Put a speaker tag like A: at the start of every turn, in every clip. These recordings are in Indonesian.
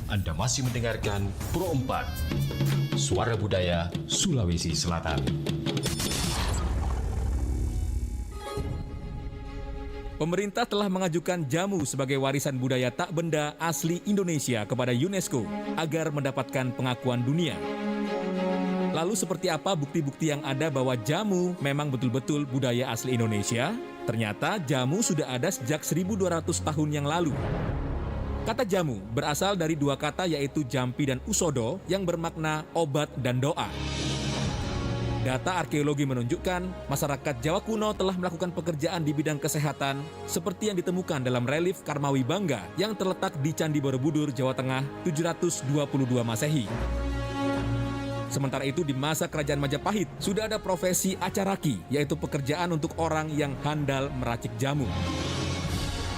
A: Anda masih mendengarkan Pro 4, Suara Budaya Sulawesi Selatan.
B: Pemerintah telah mengajukan jamu sebagai warisan budaya tak benda asli Indonesia kepada UNESCO agar mendapatkan pengakuan dunia. Lalu seperti apa bukti-bukti yang ada bahwa jamu memang betul-betul budaya asli Indonesia? Ternyata jamu sudah ada sejak 1200 tahun yang lalu. Kata jamu berasal dari dua kata yaitu jampi dan usodo yang bermakna obat dan doa. Data arkeologi menunjukkan masyarakat Jawa kuno telah melakukan pekerjaan di bidang kesehatan seperti yang ditemukan dalam relief Karmawi Bangga yang terletak di Candi Borobudur, Jawa Tengah 722 Masehi. Sementara itu di masa Kerajaan Majapahit sudah ada profesi acaraki, yaitu pekerjaan untuk orang yang handal meracik jamu.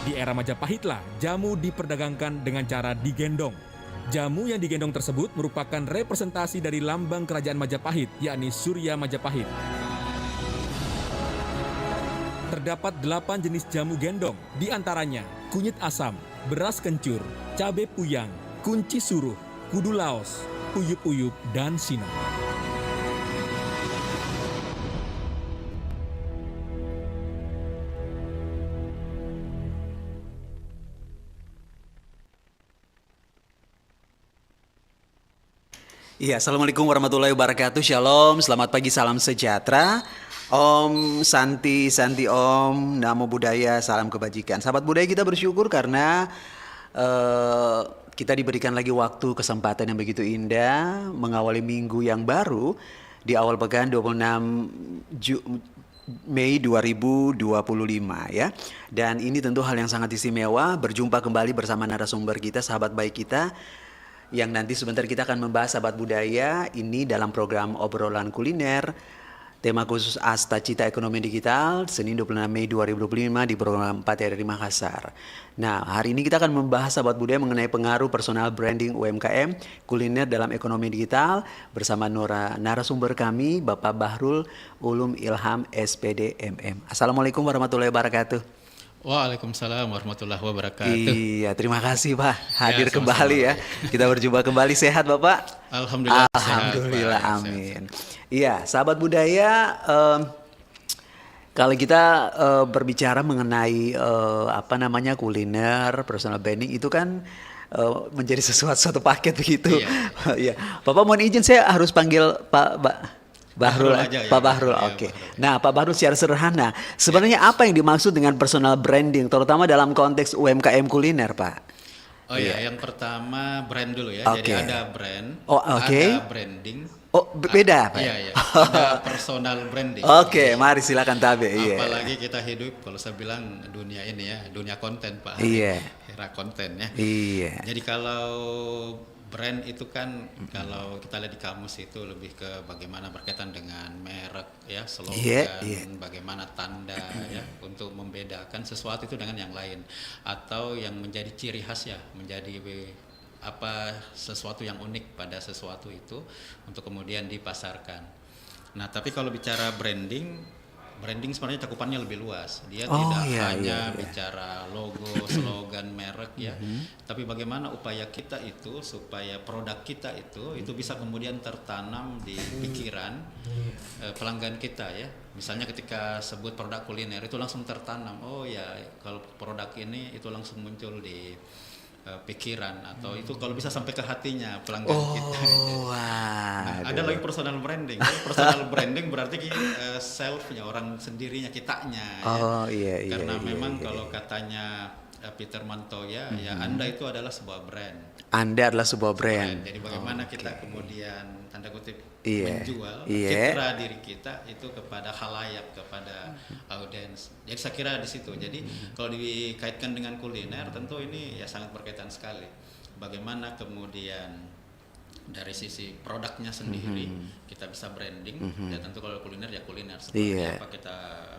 B: Di era Majapahitlah jamu diperdagangkan dengan cara digendong. Jamu yang digendong tersebut merupakan representasi dari lambang Kerajaan Majapahit, yakni Surya Majapahit. Terdapat 8 jenis jamu gendong, di antaranya kunyit asam, beras kencur, cabai puyang, kunci suruh, kudu laos, uyup-uyup, dan sinong.
C: Iya, Assalamualaikum warahmatullahi wabarakatuh. Shalom, selamat pagi, salam sejahtera. Om Santi, Om, Namo Buddhaya, salam kebajikan. Sahabat budaya, kita bersyukur karena kita diberikan lagi waktu, kesempatan yang begitu indah mengawali minggu yang baru di awal pekan 26 Mei 2025 ya. Dan ini tentu hal yang sangat istimewa, berjumpa kembali bersama narasumber kita, sahabat baik kita, yang nanti sebentar kita akan membahas sahabat budaya ini dalam program obrolan kuliner. Tema khusus Asta Cita Ekonomi Digital, Senin 26 Mei 2025 di program 4 dari Makassar. Nah, hari ini kita akan membahas sahabat budaya mengenai pengaruh personal branding UMKM kuliner dalam ekonomi digital bersama narasumber kami, Bapak Bahrul Ulum Ilham SPD MM. Assalamualaikum warahmatullahi wabarakatuh.
D: Waalaikumsalam warahmatullahi wabarakatuh.
C: Iya, terima kasih Pak hadir
D: sama-sama.
C: kembali ya. Kita berjumpa kembali, sehat Bapak?
D: Alhamdulillah.
C: Alhamdulillah,
D: sehat, Pak.
C: amin. Iya, sahabat budaya, kalau kita berbicara mengenai kuliner, personal branding itu kan menjadi satu paket begitu. Iya. Bapak mohon izin saya harus panggil Pak Bahrul
D: aja, ya.
C: Pak Bahrul,
D: Ya,
C: oke.
D: Bahrul.
C: Nah, Pak Bahrul secara sederhana, sebenarnya apa yang dimaksud dengan personal branding, terutama dalam konteks UMKM kuliner, Pak?
D: Oh iya, yang pertama brand dulu ya.
C: Oke.
D: Jadi ada brand,
C: Oh, oke.
D: ada branding.
C: Oh, beda, Pak?
D: Iya. Ada personal branding.
C: Oke, mari silakan tabe. Iya.
D: Apalagi kita hidup, kalau saya bilang dunia ini ya, dunia konten Pak.
C: Iya.
D: Era konten ya.
C: Iya.
D: Jadi kalau brand itu kan kalau kita lihat di kamus itu lebih ke bagaimana berkaitan dengan merek ya, slogan, bagaimana tanda ya untuk membedakan sesuatu itu dengan yang lain atau yang menjadi ciri khas ya, menjadi sesuatu yang unik pada sesuatu itu untuk kemudian dipasarkan. Nah, tapi kalau bicara branding sebenarnya cakupannya lebih luas. Dia tidak hanya bicara logo, slogan, merek ya, tapi bagaimana upaya kita itu supaya produk kita itu bisa kemudian tertanam di pikiran pelanggan kita ya. Misalnya ketika sebut produk kuliner itu langsung tertanam. Oh ya, kalau produk ini itu langsung muncul di pikiran atau itu kalau bisa sampai ke hatinya pelanggan kita. Nah, ada lagi personal branding. Personal branding berarti selfnya, orang sendirinya, kitanya. Karena memang kalau katanya Peter Montoya, ya Anda itu adalah sebuah brand.
C: Anda adalah sebuah brand.
D: Jadi bagaimana kita kemudian tanda kutip menjual citra diri kita itu kepada khalayak, kepada audiens. Jadi saya kira di situ. Jadi kalau dikaitkan dengan kuliner tentu ini ya sangat berkaitan sekali. Bagaimana kemudian dari sisi produknya sendiri kita bisa branding ya tentu kalau kuliner ya kuliner seperti apa kita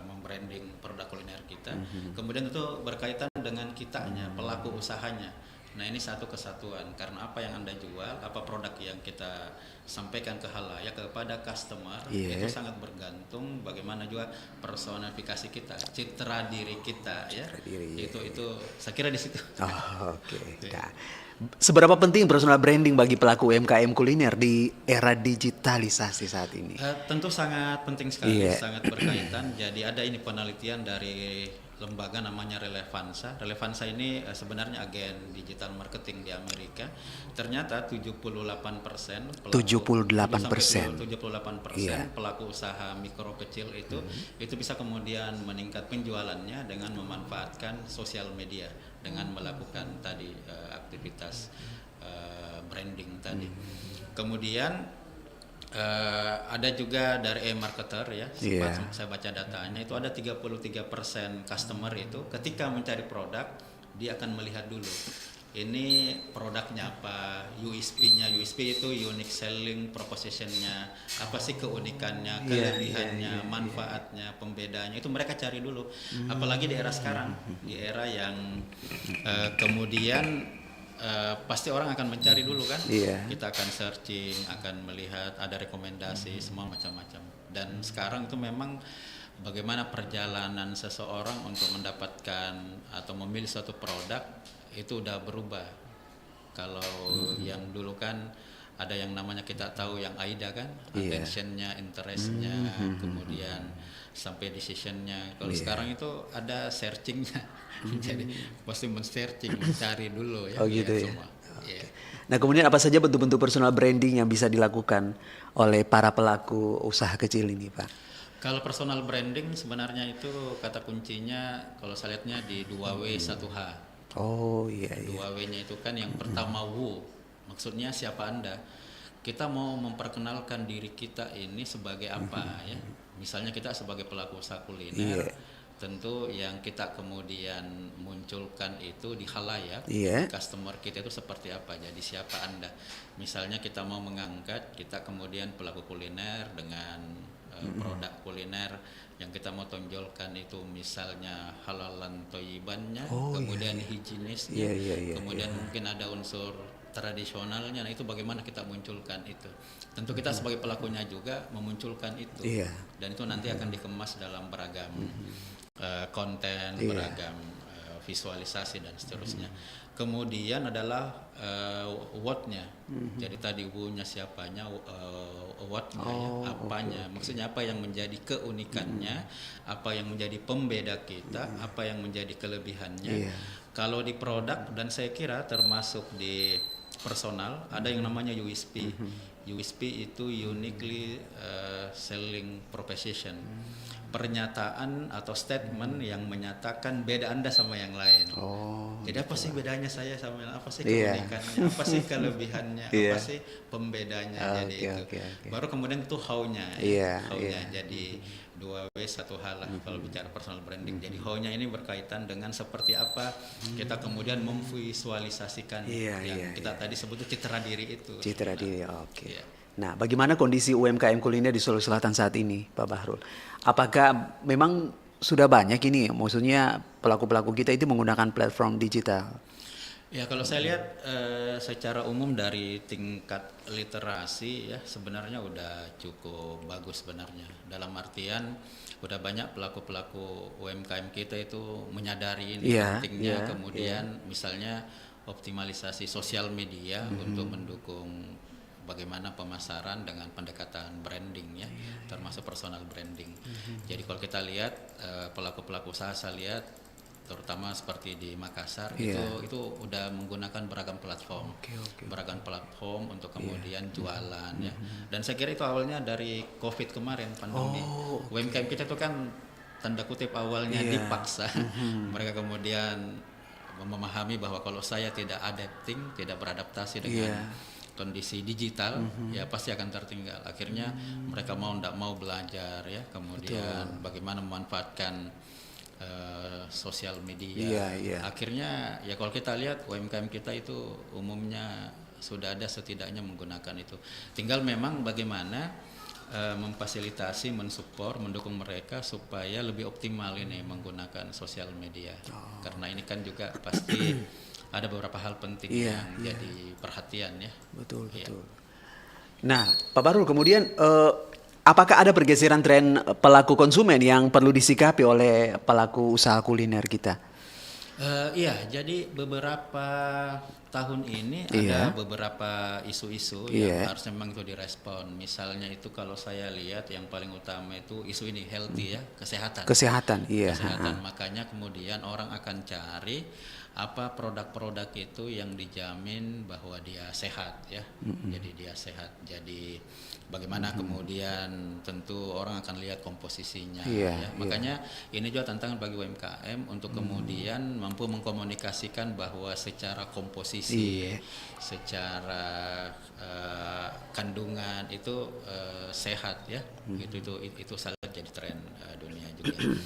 D: membranding produk kuliner kita. Kemudian tentu berkaitan dengan kitanya, pelaku usahanya. Nah, ini satu kesatuan karena apa yang Anda jual, apa produk yang kita sampaikan ke halayak kepada customer itu sangat bergantung bagaimana juga personifikasi kita, citra diri kita ya. Itu saya kira di situ.
C: Oke. Nah, Seberapa penting personal branding bagi pelaku UMKM kuliner di era digitalisasi saat ini?
D: Tentu sangat penting sekali,
C: Iya.
D: sangat berkaitan. Jadi ada ini penelitian dari lembaga namanya Relevansa. Relevansa ini sebenarnya agen digital marketing di Amerika. Ternyata 78%
C: 78%.
D: 78%
C: Iya.
D: pelaku usaha mikro kecil itu bisa kemudian meningkat penjualannya dengan memanfaatkan sosial media, dengan melakukan tadi aktivitas branding tadi. Kemudian ada juga dari e-marketer ya, sempat
C: Iya.
D: saya baca datanya itu ada 33% customer itu ketika mencari produk dia akan melihat dulu ini produknya apa, USP-nya. USP itu unique selling proposition-nya, apa sih keunikannya, kelebihannya, manfaatnya, pembedanya, itu mereka cari dulu. Apalagi di era sekarang, di era yang kemudian pasti orang akan mencari dulu kan.
C: Iya.
D: Kita akan searching, akan melihat ada rekomendasi, semua macam-macam. Dan sekarang itu memang bagaimana perjalanan seseorang untuk mendapatkan atau memilih suatu produk itu udah berubah. Kalau yang dulu kan ada yang namanya kita tahu yang AIDA kan, attention-nya, interest-nya, kemudian sampai decision-nya. Kalau sekarang itu ada searching-nya. Jadi pasti men-searching, mencari dulu ya.
C: Oh gitu
D: lihat
C: ya.
D: semua. Iya.
C: Nah kemudian apa saja bentuk-bentuk personal branding yang bisa dilakukan oleh para pelaku usaha kecil ini, Pak?
D: Kalau personal branding sebenarnya itu kata kuncinya kalau saya lihatnya di 2W 1H.
C: Oh iya.
D: 2W-nya itu kan yang pertama who, maksudnya siapa Anda. Kita mau memperkenalkan diri kita ini sebagai apa ya. Misalnya kita sebagai pelaku usaha kuliner, tentu yang kita kemudian munculkan itu di khalayak, customer kita itu seperti apa, jadi siapa Anda. Misalnya kita mau mengangkat, kita kemudian pelaku kuliner dengan produk kuliner yang kita mau tonjolkan itu misalnya halalan toyibannya, kemudian higienisnya, kemudian mungkin ada unsur tradisionalnya. Nah itu bagaimana kita munculkan itu. Tentu kita sebagai pelakunya juga memunculkan itu, dan itu nanti akan dikemas dalam beragam konten, beragam visualisasi dan seterusnya. Kemudian adalah what-nya. Jadi tadi who-nya siapanya, what-nya, apanya. Maksudnya apa yang menjadi keunikannya, apa yang menjadi pembeda kita, apa yang menjadi kelebihannya. Kalau di produk dan saya kira termasuk di personal ada yang namanya USP. USP itu uniquely selling proposition. Pernyataan atau statement yang menyatakan beda Anda sama yang lain. Jadi apa sih bedanya saya sama yang lain? Apa sih keunikannya? Apa sih kelebihannya? Apa sih pembedanya? Jadi itu. Baru kemudian itu how-nya. How-nya jadi 2W 1H lah kalau bicara personal branding. Jadi how-nya ini berkaitan dengan seperti apa kita kemudian memvisualisasikan yang kita tadi sebut itu citra diri itu.
C: Citra diri, oke. Nah, bagaimana kondisi UMKM kuliner di Sulawesi Selatan saat ini, Pak Bahrul? Apakah memang sudah banyak ini, maksudnya pelaku-pelaku kita itu menggunakan platform digital?
D: Ya, kalau saya lihat secara umum dari tingkat literasi ya sebenarnya udah cukup bagus sebenarnya. Dalam artian udah banyak pelaku-pelaku UMKM kita itu menyadari ini pentingnya. Kemudian misalnya optimalisasi sosial media untuk mendukung bagaimana pemasaran dengan pendekatan branding ya, termasuk personal branding. Jadi kalau kita lihat pelaku-pelaku usaha, saya lihat terutama seperti di Makassar itu udah menggunakan beragam platform, beragam platform untuk kemudian jualan ya. Dan saya kira itu awalnya dari COVID kemarin, pandemi. UMKM kita itu kan tanda kutip awalnya dipaksa, mereka kemudian memahami bahwa kalau saya tidak adapting, tidak beradaptasi dengan kondisi digital ya pasti akan tertinggal. Akhirnya mereka mau tidak mau belajar ya, kemudian bagaimana memanfaatkan sosial media. Akhirnya ya kalau kita lihat UMKM kita itu umumnya sudah ada setidaknya menggunakan itu. Tinggal memang bagaimana memfasilitasi, mensupport, mendukung mereka supaya lebih optimal ini menggunakan sosial media. Karena ini kan juga pasti ada beberapa hal penting yang jadi perhatian ya.
C: Betul. Nah, Pak Bahrul, kemudian apakah ada pergeseran tren pelaku konsumen yang perlu disikapi oleh pelaku usaha kuliner kita?
D: Iya, jadi beberapa tahun ini
C: Iya.
D: ada beberapa isu-isu
C: Iya.
D: yang harusnya memang itu direspon. Misalnya itu kalau saya lihat yang paling utama itu isu ini healthy ya, kesehatan.
C: Kesehatan, iya.
D: Kesehatan. Makanya kemudian orang akan cari apa produk-produk itu yang dijamin bahwa dia sehat ya. Jadi dia sehat. Jadi bagaimana kemudian tentu orang akan lihat komposisinya
C: Iya,
D: ya. Makanya ini juga tantangan bagi UMKM untuk kemudian mampu mengkomunikasikan bahwa secara komposisi,
C: Iya.
D: secara kandungan itu sehat ya. Itu salah jadi tren dunia juga.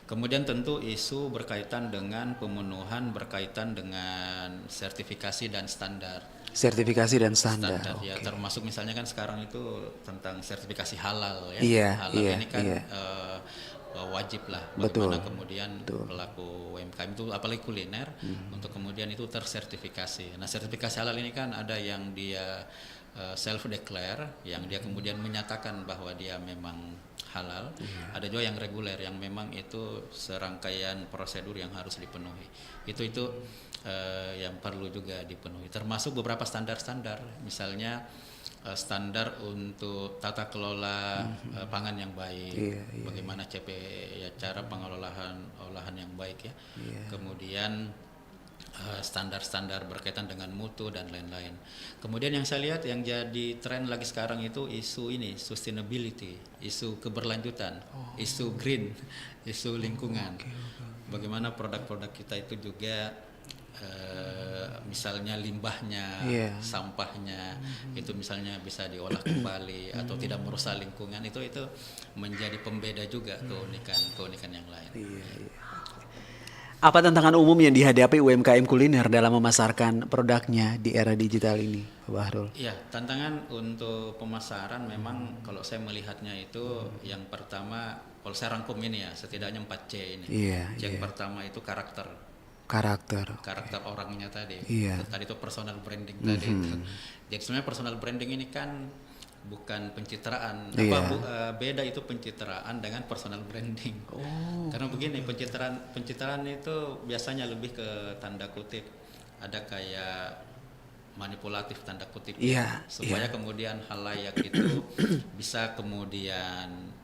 D: Kemudian tentu isu berkaitan dengan pemenuhan, berkaitan dengan sertifikasi dan standar.
C: Sertifikasi dan standar.
D: Ya,
C: Oke.
D: termasuk misalnya kan sekarang itu tentang sertifikasi halal ya.
C: Iya,
D: Halal
C: iya,
D: ini kan
C: iya.
D: wajib lah
C: Betul,
D: bagaimana kemudian pelaku UMKM itu apalagi kuliner untuk kemudian itu tersertifikasi. Nah, sertifikasi halal ini kan ada yang dia self declare, yang dia kemudian menyatakan bahwa dia memang halal. Ada juga yang reguler yang memang itu serangkaian prosedur yang harus dipenuhi. Itu yang perlu juga dipenuhi. Termasuk beberapa standar-standar, misalnya standar untuk tata kelola pangan yang baik, bagaimana CP ya, cara pengelolaan olahan yang baik ya. Kemudian standar-standar berkaitan dengan mutu dan lain-lain. Kemudian yang saya lihat yang jadi tren lagi sekarang itu isu ini, sustainability, isu keberlanjutan, isu green, isu lingkungan. Bagaimana produk-produk kita itu juga misalnya limbahnya, sampahnya itu misalnya bisa diolah kembali atau tidak merusak lingkungan, itu menjadi pembeda juga keunikan yang lain.
C: Apa tantangan umum yang dihadapi UMKM kuliner dalam memasarkan produknya di era digital ini, Pak Bahrul?
D: Ya, tantangan untuk pemasaran memang kalau saya melihatnya itu yang pertama, kalau saya rangkum ini ya, setidaknya 4C ini. Yang pertama itu karakter orangnya tadi. Tadi itu personal branding tadi itu. Jadi sebenarnya personal branding ini kan bukan pencitraan. Beda itu pencitraan dengan personal branding. Karena begini, pencitraan itu biasanya lebih ke tanda kutip, ada kayak manipulatif tanda kutip supaya kemudian halayak itu bisa kemudian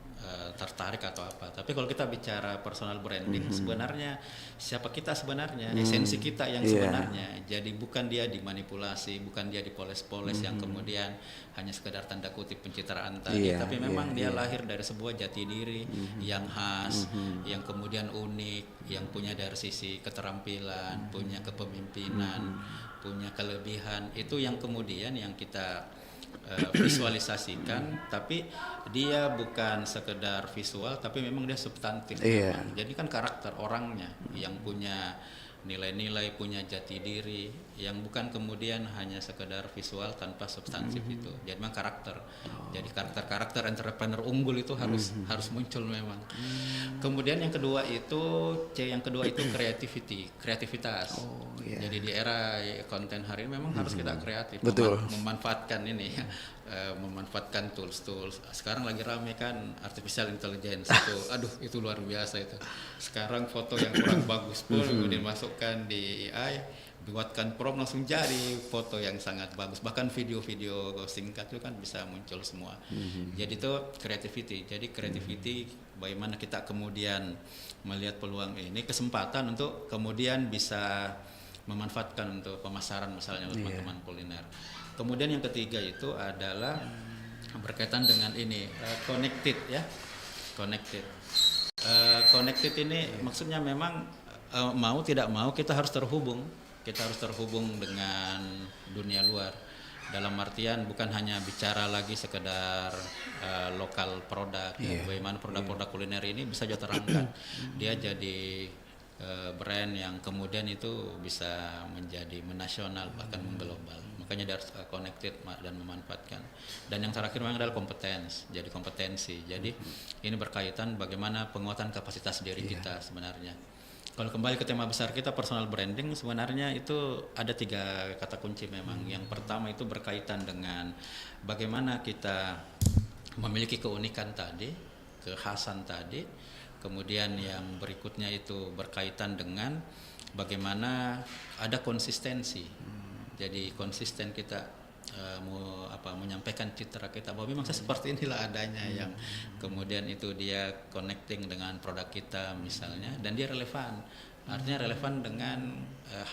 D: tertarik atau apa. Tapi kalau kita bicara personal branding, sebenarnya siapa kita sebenarnya, esensi kita yang sebenarnya. Jadi bukan dia dimanipulasi, bukan dia dipoles-poles yang kemudian hanya sekedar tanda kutip pencitraan tadi, tapi memang dia lahir dari sebuah jati diri yang khas, yang kemudian unik, yang punya dari sisi keterampilan, punya kepemimpinan, punya kelebihan. Itu yang kemudian yang kita visualisasikan, tapi dia bukan sekedar visual, tapi memang dia substantif. Jadi kan karakter orangnya yang punya nilai-nilai, punya jati diri, yang bukan kemudian hanya sekedar visual tanpa substantif itu. Jadi memang karakter. Jadi karakter entrepreneur unggul itu harus muncul memang. Kemudian yang kedua itu kreativitas. Jadi di era konten hari ini memang harus kita kreatif, memanfaatkan ini ya. Memanfaatkan tools. Sekarang lagi rame kan artificial intelligence itu. Aduh, itu luar biasa itu. Sekarang foto yang kurang bagus pun kemudian masukkan di AI, buatkan prompt langsung jadi foto yang sangat bagus. Bahkan video-video singkat itu kan bisa muncul semua. Jadi itu creativity. Jadi creativity bagaimana kita kemudian melihat peluang ini, kesempatan untuk kemudian bisa memanfaatkan untuk pemasaran misalnya teman-teman kuliner. Kemudian yang ketiga itu adalah berkaitan dengan ini connected ya, connected ini maksudnya memang mau tidak mau kita harus terhubung dengan dunia luar. Dalam artian bukan hanya bicara lagi sekedar lokal produk, bagaimana produk-produk kuliner ini bisa juga terangkat, dia jadi brand yang kemudian itu bisa menjadi menasional bahkan mengglobal. Makanya dia harus connected dan memanfaatkan. Dan yang terakhir memang adalah kompetensi. Jadi ini berkaitan bagaimana penguatan kapasitas diri kita sebenarnya. Kalau kembali ke tema besar kita personal branding, sebenarnya itu ada 3 kata kunci memang. Yang pertama itu berkaitan dengan bagaimana kita memiliki keunikan tadi, kekhasan tadi. Kemudian yang berikutnya itu berkaitan dengan bagaimana ada konsistensi. Jadi konsisten kita menyampaikan citra kita bahwa memang seperti inilah adanya, yang kemudian itu dia connecting dengan produk kita misalnya, dan dia relevan. Artinya relevan dengan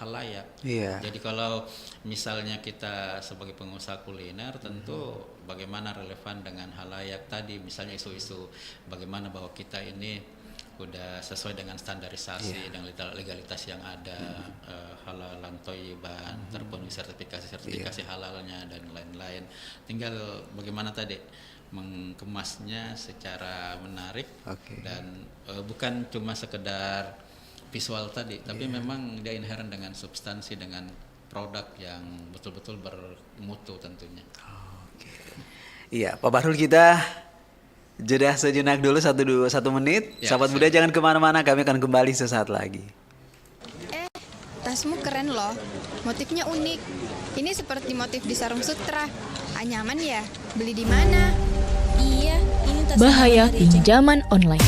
D: halayak. Jadi kalau misalnya kita sebagai pengusaha kuliner, tentu bagaimana relevan dengan halayak tadi, misalnya isu-isu bagaimana bahwa kita ini udah sesuai dengan standarisasi dan legalitas yang ada, halalan thayyiban, terpenuhi sertifikasi halalnya dan lain-lain. Tinggal bagaimana tadi mengemasnya secara menarik dan bukan cuma sekedar visual tadi, tapi memang dia inherent dengan substansi, dengan produk yang betul-betul bermutu tentunya.
C: Iya, Pak Bahrul, kita jeda sejenak dulu 1 menit. Sahabat Muda jangan kemana-mana, kami akan kembali sesaat lagi.
E: Tasmu keren loh, motifnya unik. Ini seperti motif di sarung sutra. Nyaman ya? Beli di mana?
F: Iya, ini tas
G: Bahaya pinjaman online.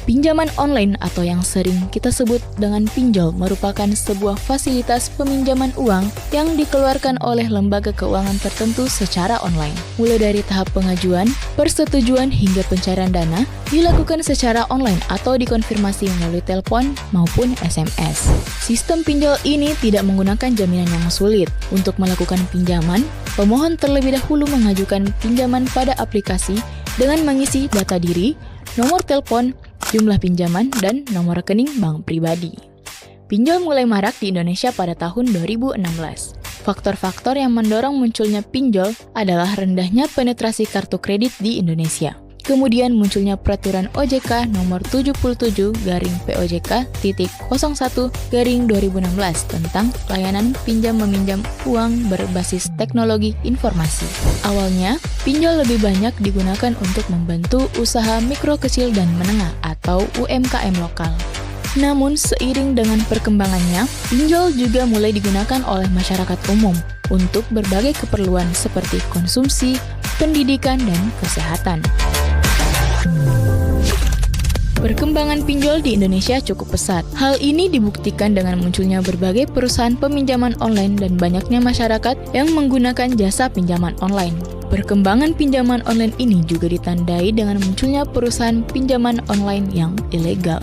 G: Pinjaman online atau yang sering kita sebut dengan pinjol merupakan sebuah fasilitas peminjaman uang yang dikeluarkan oleh lembaga keuangan tertentu secara online. Mulai dari tahap pengajuan, persetujuan hingga pencairan dana dilakukan secara online atau dikonfirmasi melalui telepon maupun SMS. Sistem pinjol ini tidak menggunakan jaminan yang sulit. Untuk melakukan pinjaman, pemohon terlebih dahulu mengajukan pinjaman pada aplikasi dengan mengisi data diri, nomor telepon, jumlah pinjaman, dan nomor rekening bank pribadi. Pinjol mulai marak di Indonesia pada tahun 2016. Faktor-faktor yang mendorong munculnya pinjol adalah rendahnya penetrasi kartu kredit di Indonesia. Kemudian munculnya peraturan OJK nomor 77-POJK.01-2016 tentang layanan pinjam-meminjam uang berbasis teknologi informasi. Awalnya, pinjol lebih banyak digunakan untuk membantu usaha mikro kecil dan menengah atau UMKM lokal. Namun, seiring dengan perkembangannya, pinjol juga mulai digunakan oleh masyarakat umum untuk berbagai keperluan seperti konsumsi, pendidikan, dan kesehatan. Perkembangan pinjol di Indonesia cukup pesat. Hal ini dibuktikan dengan munculnya berbagai perusahaan peminjaman online dan banyaknya masyarakat yang menggunakan jasa pinjaman online. Perkembangan pinjaman online ini juga ditandai dengan munculnya perusahaan pinjaman online yang ilegal.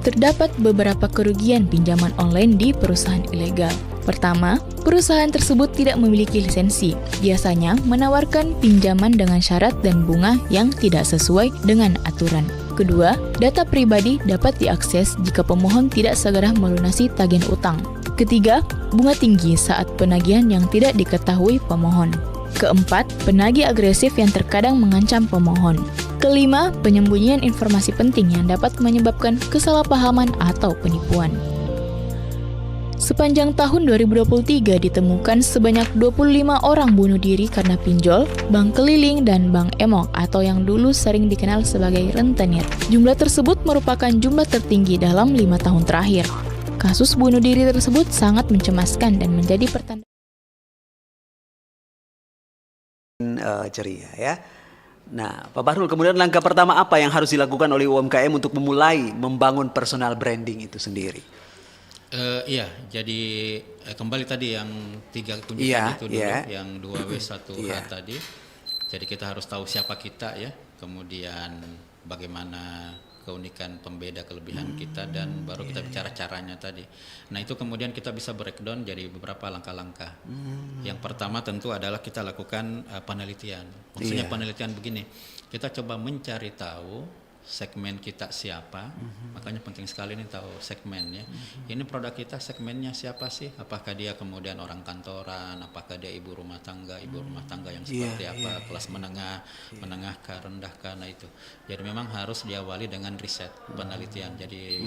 G: Terdapat beberapa kerugian pinjaman online di perusahaan ilegal. Pertama, perusahaan tersebut tidak memiliki lisensi, biasanya menawarkan pinjaman dengan syarat dan bunga yang tidak sesuai dengan aturan. Kedua, data pribadi dapat diakses jika pemohon tidak segera melunasi tagihan utang. Ketiga, bunga tinggi saat penagihan yang tidak diketahui pemohon. Keempat, penagih agresif yang terkadang mengancam pemohon. Kelima, penyembunyian informasi penting yang dapat menyebabkan kesalahpahaman atau penipuan. Sepanjang tahun 2023 ditemukan sebanyak 25 orang bunuh diri karena pinjol, bank keliling, dan bank emok atau yang dulu sering dikenal sebagai rentenir. Jumlah tersebut merupakan jumlah tertinggi dalam 5 tahun terakhir. Kasus bunuh diri tersebut sangat mencemaskan dan menjadi pertanda
C: ceria ya. Nah, Pak Bahrul, kemudian langkah pertama apa yang harus dilakukan oleh UMKM untuk memulai membangun personal branding itu sendiri?
D: Iya, jadi kembali tadi yang 3 kunci itu dulu, yang 2W1H tadi. Jadi kita harus tahu siapa kita ya, kemudian bagaimana keunikan, pembeda, kelebihan kita, dan baru kita bicara caranya tadi. Nah itu kemudian kita bisa breakdown jadi beberapa langkah-langkah. Yang pertama tentu adalah kita lakukan penelitian. Maksudnya penelitian begini, kita coba mencari tahu segmen kita siapa, makanya penting sekali nih tahu segmennya. Ini produk kita segmennya siapa sih? Apakah dia kemudian orang kantoran, apakah dia ibu rumah tangga yang seperti apa, kelas menengah, menengah ke rendah ke, nah itu. Jadi memang harus diawali dengan riset, penelitian. Jadi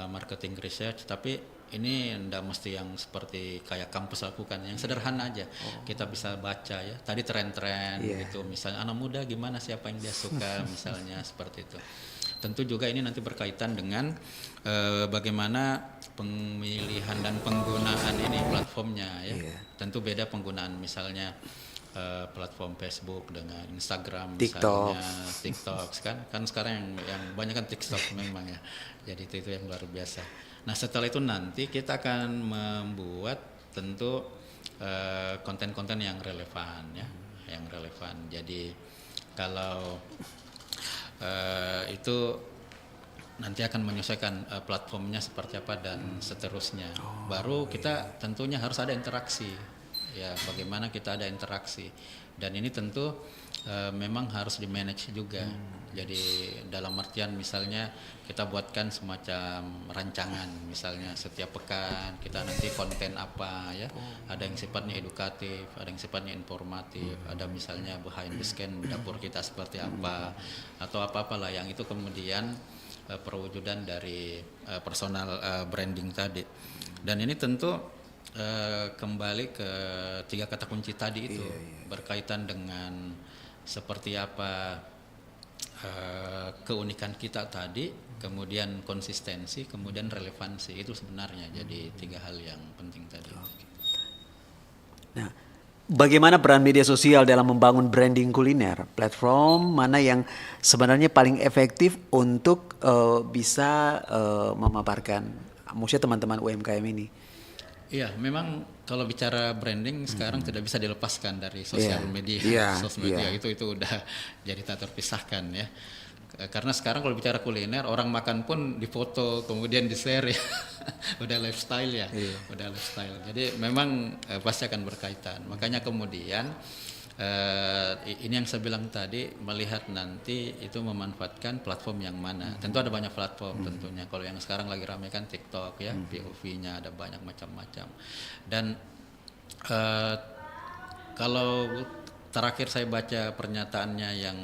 D: marketing research, tapi ini tidak mesti yang seperti kayak kampus lakukan, yang sederhana aja. Kita bisa baca ya, tadi tren-tren gitu, misalnya anak muda gimana, siapa yang dia suka, misalnya seperti itu. Tentu juga ini nanti berkaitan dengan bagaimana pemilihan dan penggunaan ini platformnya ya. Tentu beda penggunaan misalnya platform Facebook dengan Instagram,
C: TikTok.
D: misalnya TikTok kan sekarang yang banyak kan TikTok memang ya. Jadi itu yang luar biasa. Nah setelah itu nanti kita akan membuat tentu konten-konten yang relevan ya, yang relevan. Jadi kalau itu nanti akan menyesuaikan platformnya seperti apa dan seterusnya. Baru kita tentunya harus ada interaksi. Ya, bagaimana kita ada interaksi. Dan ini tentu memang harus di-manage juga. Jadi dalam artian misalnya kita buatkan semacam rancangan, misalnya setiap pekan kita nanti konten apa ya. Ada yang sifatnya edukatif, ada yang sifatnya informatif, ada misalnya behind the scene dapur kita seperti apa atau apa-apalah yang itu kemudian perwujudan dari personal branding tadi. Dan ini tentu kembali ke 3 kata kunci tadi itu, berkaitan dengan seperti apa keunikan kita tadi, kemudian konsistensi, kemudian relevansi, itu sebenarnya jadi 3 hal yang penting tadi.
C: Nah, bagaimana peran media sosial dalam membangun branding kuliner? Platform mana yang sebenarnya paling efektif untuk bisa memaparkan, maksudnya teman-teman UMKM ini?
D: Iya, memang kalau bicara branding sekarang tidak bisa dilepaskan dari sosial media. Sosial media itu udah jadi tak terpisahkan ya. Karena sekarang kalau bicara kuliner, orang makan pun difoto kemudian di-share ya. Udah lifestyle ya. Udah lifestyle. Jadi memang pasti akan berkaitan. Makanya kemudian ini yang saya bilang tadi, melihat nanti itu memanfaatkan platform yang mana. Tentu ada banyak platform tentunya. Kalau yang sekarang lagi ramai kan TikTok ya, POV-nya ada banyak macam-macam. Dan kalau terakhir saya baca pernyataannya yang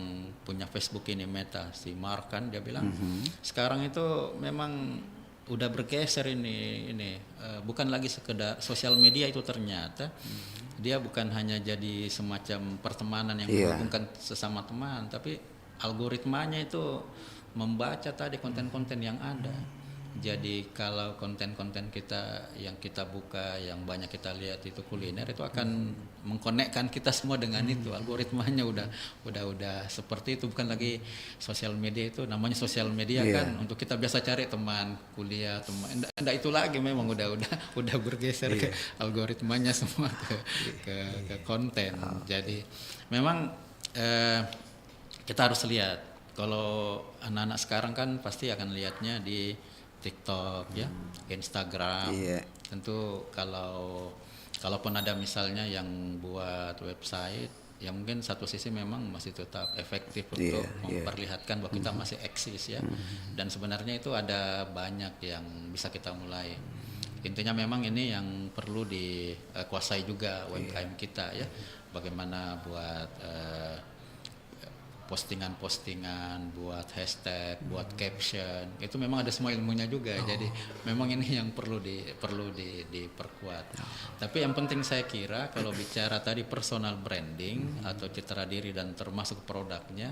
D: punya Facebook ini, Meta, si Mark kan dia bilang sekarang itu memang udah bergeser ini bukan lagi sekedar sosial media itu, ternyata dia bukan hanya jadi semacam pertemanan yang menghubungkan sesama teman, tapi algoritmanya itu membaca tadi konten-konten yang ada. Jadi kalau konten-konten kita yang kita buka, yang banyak kita lihat itu kuliner, itu akan mengkonekkan kita semua dengan itu. Algoritmanya udah seperti itu, bukan lagi sosial media. Itu namanya sosial media kan untuk kita biasa cari teman kuliah, teman. Enggak itu lagi, memang udah bergeser ke algoritmanya semua ke konten. Jadi memang kita harus lihat. Kalau anak-anak sekarang kan pasti akan lihatnya di TikTok ya, Instagram. Tentu kalaupun ada misalnya yang buat website, ya mungkin satu sisi memang masih tetap efektif untuk memperlihatkan bahwa kita masih eksis ya. Dan sebenarnya itu ada banyak yang bisa kita mulai. Intinya memang ini yang perlu dikuasai juga UMKM kita ya. Bagaimana buat postingan-postingan, buat hashtag, buat caption, itu memang ada semua ilmunya juga. Jadi memang ini yang perlu diperkuat. Tapi yang penting saya kira kalau bicara tadi personal branding atau citra diri dan termasuk produknya,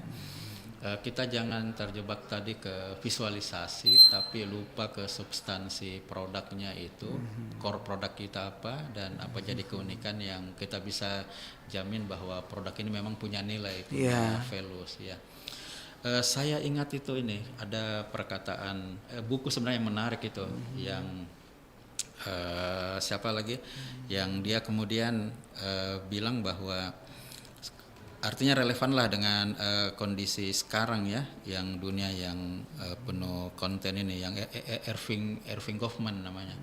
D: kita jangan terjebak tadi ke visualisasi tapi lupa ke substansi produknya itu, core produk kita apa dan apa jadi keunikan yang kita bisa jamin bahwa produk ini memang punya nilai, punya values ya. Saya ingat itu ini ada perkataan buku sebenarnya yang menarik itu yang siapa lagi yang dia kemudian bilang bahwa artinya relevan lah dengan kondisi sekarang ya, yang dunia yang penuh konten ini, yang Erving Goffman namanya.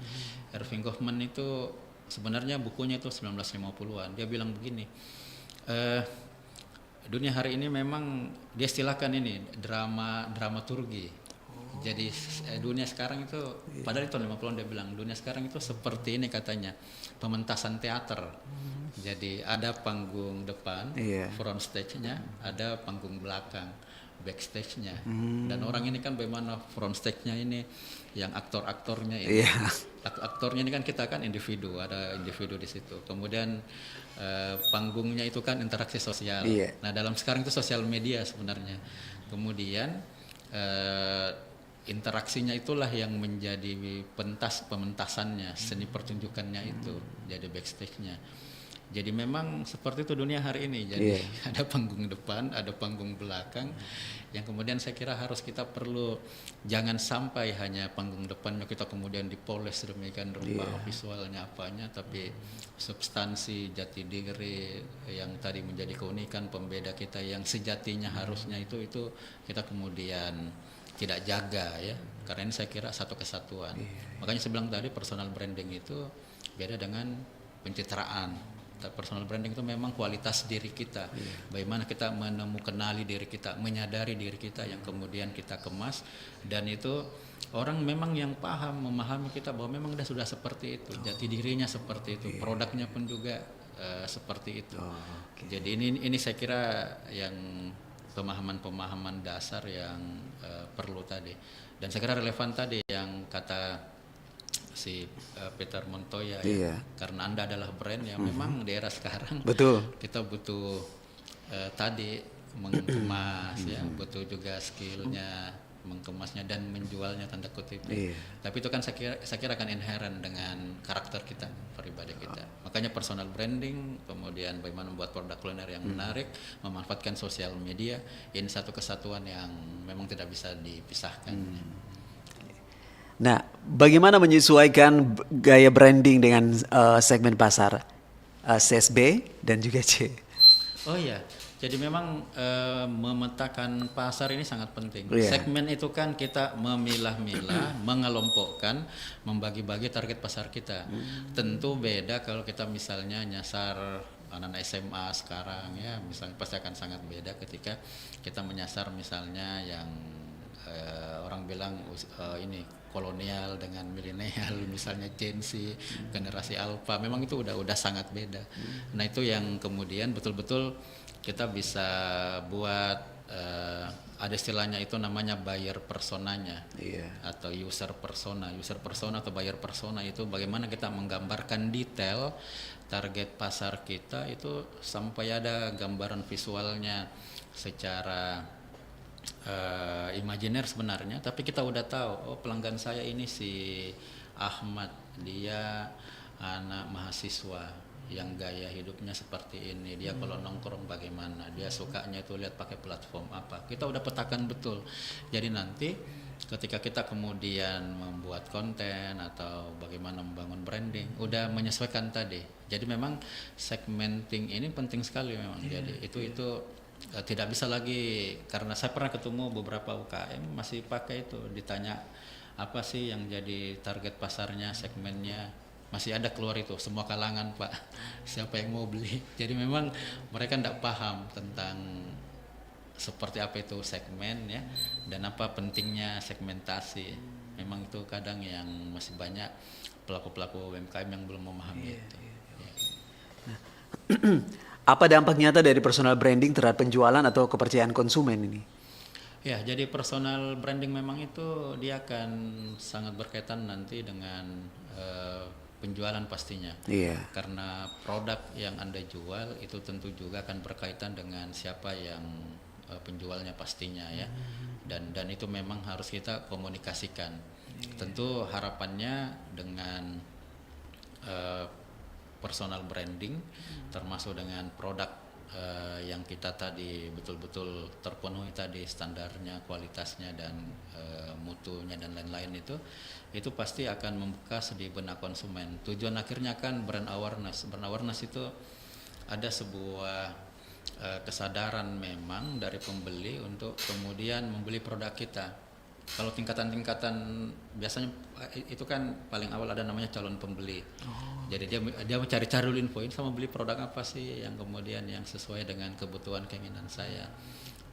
D: Erving Goffman itu sebenarnya bukunya itu 1950-an. Dia bilang begini, dunia hari ini memang dia istilahkan ini dramaturgi. Jadi dunia sekarang itu, padahal itu 50-an dia bilang, dunia sekarang itu seperti ini katanya, pementasan teater. Jadi ada panggung depan, front stage-nya, ada panggung belakang, backstage-nya. Dan orang ini kan bagaimana front stage-nya ini, yang aktor-aktornya ini. Aktornya ini kan kita kan individu, ada individu di situ. Kemudian panggungnya itu kan interaksi sosial. Nah dalam sekarang itu sosial media sebenarnya. Kemudian interaksinya itulah yang menjadi pementasannya, seni pertunjukannya itu, jadi backstage-nya. Jadi memang seperti itu dunia hari ini. Jadi ada panggung depan, ada panggung belakang. Yang kemudian saya kira harus kita perlu, jangan sampai hanya panggung depannya kita kemudian dipoles demikian rupa visualnya apanya, tapi substansi jati diri yang tadi menjadi keunikan pembeda kita yang sejatinya harusnya itu kita kemudian tidak jaga ya. Karena ini saya kira satu kesatuan. Makanya saya bilang tadi personal branding itu beda dengan pencitraan. Personal branding itu memang kualitas diri kita. Bagaimana kita kenali diri kita, menyadari diri kita yang kemudian kita kemas, dan itu orang memang yang memahami kita bahwa memang sudah seperti itu, jati dirinya seperti itu, produknya pun juga seperti itu. Jadi ini saya kira yang pemahaman dasar yang perlu tadi. Dan saya kira relevan tadi yang kata si Peter Montoya ya, karena Anda adalah brand yang memang di era sekarang kita butuh tadi mengemas ya, butuh juga skillnya mengemasnya dan menjualnya tanda kutip. Tapi itu kan saya kira akan inherent dengan karakter kita, pribadi kita. Makanya personal branding, kemudian bagaimana membuat produk kuliner yang menarik, memanfaatkan sosial media, ini satu kesatuan yang memang tidak bisa dipisahkan.
C: Nah, bagaimana menyesuaikan gaya branding dengan segmen pasar CSB dan juga C?
D: Oh iya, jadi memang memetakan pasar ini sangat penting. Segmen itu kan kita memilah-milah, mengelompokkan, membagi-bagi target pasar kita. Tentu beda kalau kita misalnya nyasar anak SMA sekarang ya, misalnya pasti akan sangat beda ketika kita menyasar misalnya yang orang bilang ini kolonial dengan milenial, misalnya Gen Z, generasi Alpha, memang itu udah sangat beda. Nah itu yang kemudian betul-betul kita bisa buat ada istilahnya itu namanya buyer personanya atau user persona atau buyer persona. Itu bagaimana kita menggambarkan detail target pasar kita itu sampai ada gambaran visualnya secara imajiner sebenarnya, tapi kita udah tahu, oh pelanggan saya ini si Ahmad, dia anak mahasiswa yang gaya hidupnya seperti ini, dia kalau nongkrong bagaimana, dia sukanya itu lihat pakai platform apa, kita udah petakan betul. Jadi nanti ketika kita kemudian membuat konten atau bagaimana membangun branding, udah menyesuaikan tadi. Jadi memang segmenting ini penting sekali memang. Jadi itu tidak bisa lagi, karena saya pernah ketemu beberapa UKM masih pakai itu, ditanya apa sih yang jadi target pasarnya, segmennya, masih ada keluar itu semua kalangan Pak, siapa yang mau beli. Jadi memang mereka tidak paham tentang seperti apa itu segmen ya, dan apa pentingnya segmentasi. Memang itu kadang yang masih banyak pelaku-pelaku UMKM yang belum memahami itu.
C: Apa dampak nyata dari personal branding terhadap penjualan atau kepercayaan konsumen ini?
D: Ya, jadi personal branding memang itu dia akan sangat berkaitan nanti dengan penjualan pastinya. Karena produk yang Anda jual itu tentu juga akan berkaitan dengan siapa yang penjualnya pastinya ya. Dan itu memang harus kita komunikasikan. Tentu harapannya dengan personal branding termasuk dengan produk yang kita tadi betul-betul terpenuhi tadi standarnya, kualitasnya dan mutunya dan lain-lain itu pasti akan membekas di benak konsumen. Tujuan akhirnya kan brand awareness. Brand awareness itu ada sebuah kesadaran memang dari pembeli untuk kemudian membeli produk kita. Kalau tingkatan-tingkatan biasanya itu kan paling awal ada namanya calon pembeli. Jadi dia mencari-cari dulu info, ini sama beli produk apa sih yang kemudian yang sesuai dengan kebutuhan keinginan saya.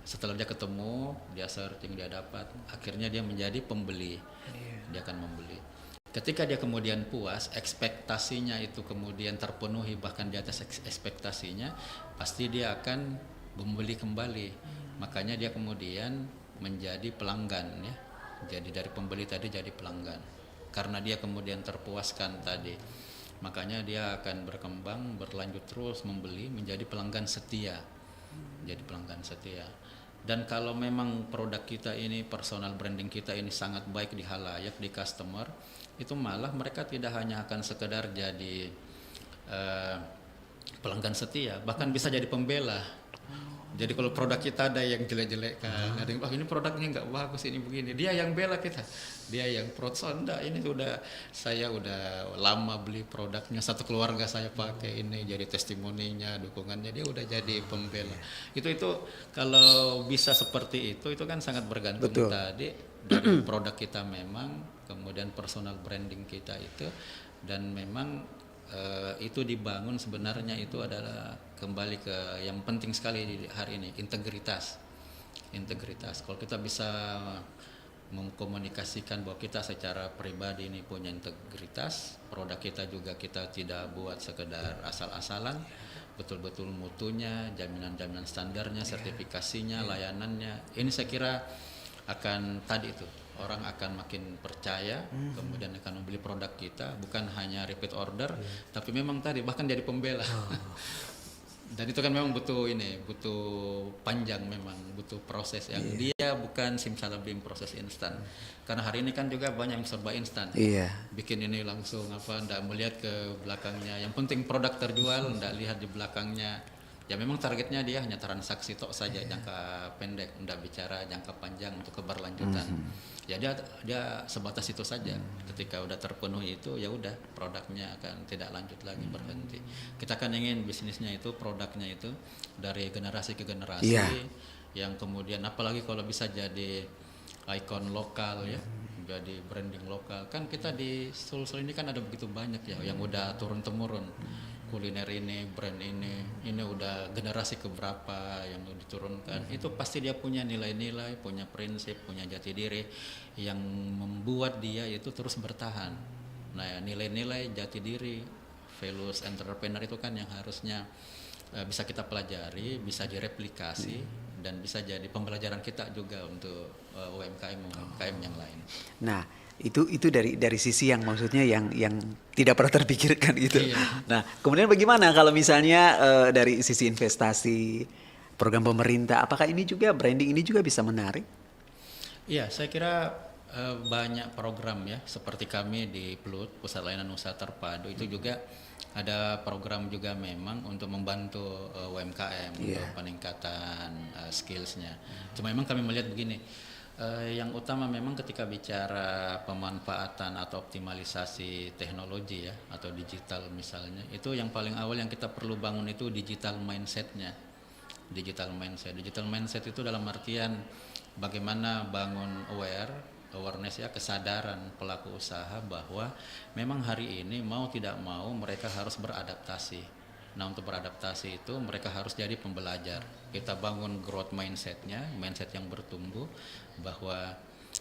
D: Setelah dia ketemu, dia searching, dia dapat, akhirnya dia menjadi pembeli. Dia akan membeli. Ketika dia kemudian puas, ekspektasinya itu kemudian terpenuhi bahkan di atas ekspektasinya, pasti dia akan membeli kembali. Makanya dia kemudian menjadi pelanggan ya. Jadi dari pembeli tadi jadi pelanggan. Karena dia kemudian terpuaskan tadi. Makanya dia akan berkembang, berlanjut terus membeli menjadi pelanggan setia. Jadi pelanggan setia. Dan kalau memang produk kita ini, personal branding kita ini sangat baik di halayak, di customer, itu malah mereka tidak hanya akan sekedar jadi pelanggan setia, bahkan bisa jadi pembela. Jadi kalau produk kita ada yang jelek-jelek kan, ada yang ini produknya nggak bagus, ini begini, dia yang bela kita, dia yang enggak, ini saya udah lama beli produknya, satu keluarga saya pakai ini, jadi testimoninya, dukungannya, dia udah jadi pembela. Itu kalau bisa seperti itu kan sangat bergantung tadi dari produk kita memang, kemudian personal branding kita itu, dan memang itu dibangun sebenarnya itu adalah kembali ke yang penting sekali di hari ini, integritas. Kalau kita bisa mengkomunikasikan bahwa kita secara pribadi ini punya integritas, produk kita juga kita tidak buat sekedar asal-asalan, betul-betul mutunya, jaminan-jaminan standarnya, sertifikasinya, layanannya, ini saya kira akan tadi itu, orang akan makin percaya, kemudian akan membeli produk kita, bukan hanya repeat order, tapi memang tadi bahkan jadi pembela. Dan itu kan memang butuh panjang, memang butuh proses yang dia bukan simsalabim proses instan. Karena hari ini kan juga banyak yang serba instan. Bikin ini langsung enggak melihat ke belakangnya. Yang penting produk terjual, enggak lihat di belakangnya. Ya memang targetnya dia hanya transaksi tok saja, jangka pendek, enggak bicara jangka panjang untuk keberlanjutan. Ya dia sebatas itu saja. Ketika udah terpenuhi itu, ya udah produknya akan tidak lanjut lagi, berhenti. Kita kan ingin bisnisnya itu, produknya itu dari generasi ke generasi, yang kemudian apalagi kalau bisa jadi ikon lokal ya, jadi branding lokal. Kan kita di Sulsel ini kan ada begitu banyak ya yang udah turun temurun. Kuliner ini, brand ini udah generasi keberapa yang diturunkan. Itu pasti dia punya nilai-nilai, punya prinsip, punya jati diri yang membuat dia itu terus bertahan. Nah, nilai-nilai jati diri, values entrepreneur itu kan yang harusnya bisa kita pelajari, bisa direplikasi, dan bisa jadi pembelajaran kita juga untuk UMKM yang lain.
C: Nah, itu dari sisi yang maksudnya yang tidak pernah terpikirkan gitu. Nah, kemudian bagaimana kalau misalnya dari sisi investasi, program pemerintah, apakah ini juga branding ini juga bisa menarik?
D: Iya, saya kira banyak program ya, seperti kami di PLUT, Pusat Layanan Usaha Terpadu, itu juga ada program juga memang untuk membantu UMKM untuk peningkatan skillsnya. Cuma memang kami melihat begini, yang utama memang ketika bicara pemanfaatan atau optimalisasi teknologi ya, atau digital misalnya, itu yang paling awal yang kita perlu bangun itu digital mindset-nya. Digital mindset itu dalam artian bagaimana bangun awareness ya, kesadaran pelaku usaha bahwa memang hari ini mau tidak mau mereka harus beradaptasi. Nah, untuk beradaptasi itu mereka harus jadi pembelajar. Kita bangun growth mindset-nya, mindset yang bertumbuh, bahwa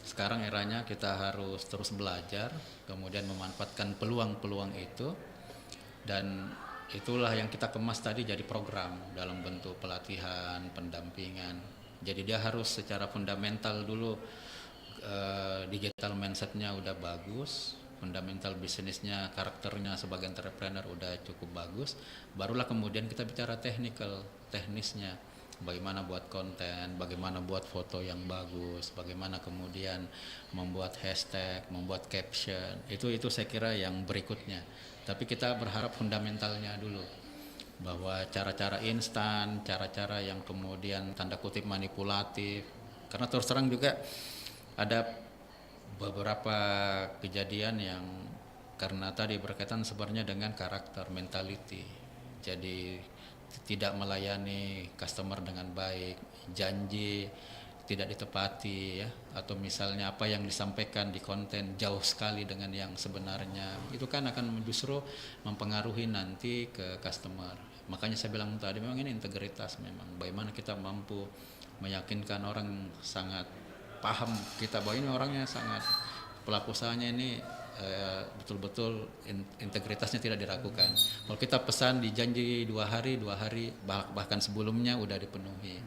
D: sekarang eranya kita harus terus belajar, kemudian memanfaatkan peluang-peluang itu, dan itulah yang kita kemas tadi jadi program dalam bentuk pelatihan, pendampingan. Jadi dia harus secara fundamental dulu, digital mindset-nya udah bagus, fundamental bisnisnya, karakternya sebagai entrepreneur udah cukup bagus, barulah kemudian kita bicara teknisnya, bagaimana buat konten, bagaimana buat foto yang bagus, bagaimana kemudian membuat hashtag, membuat caption, itu saya kira yang berikutnya. Tapi kita berharap fundamentalnya dulu, bahwa cara-cara instan, cara-cara yang kemudian tanda kutip manipulatif, karena terus terang juga ada beberapa kejadian yang karena tadi berkaitan sebenarnya dengan karakter, mentality. Jadi tidak melayani customer dengan baik, janji tidak ditepati ya, atau misalnya apa yang disampaikan di konten jauh sekali dengan yang sebenarnya. Itu kan akan justru mempengaruhi nanti ke customer. Makanya saya bilang tadi memang ini integritas, memang bagaimana kita mampu meyakinkan orang sangat paham kita bahwa ini orangnya sangat, pelaku usahanya ini betul-betul integritasnya tidak diragukan. Kalau kita pesan dijanji 2 hari bahkan sebelumnya udah dipenuhi.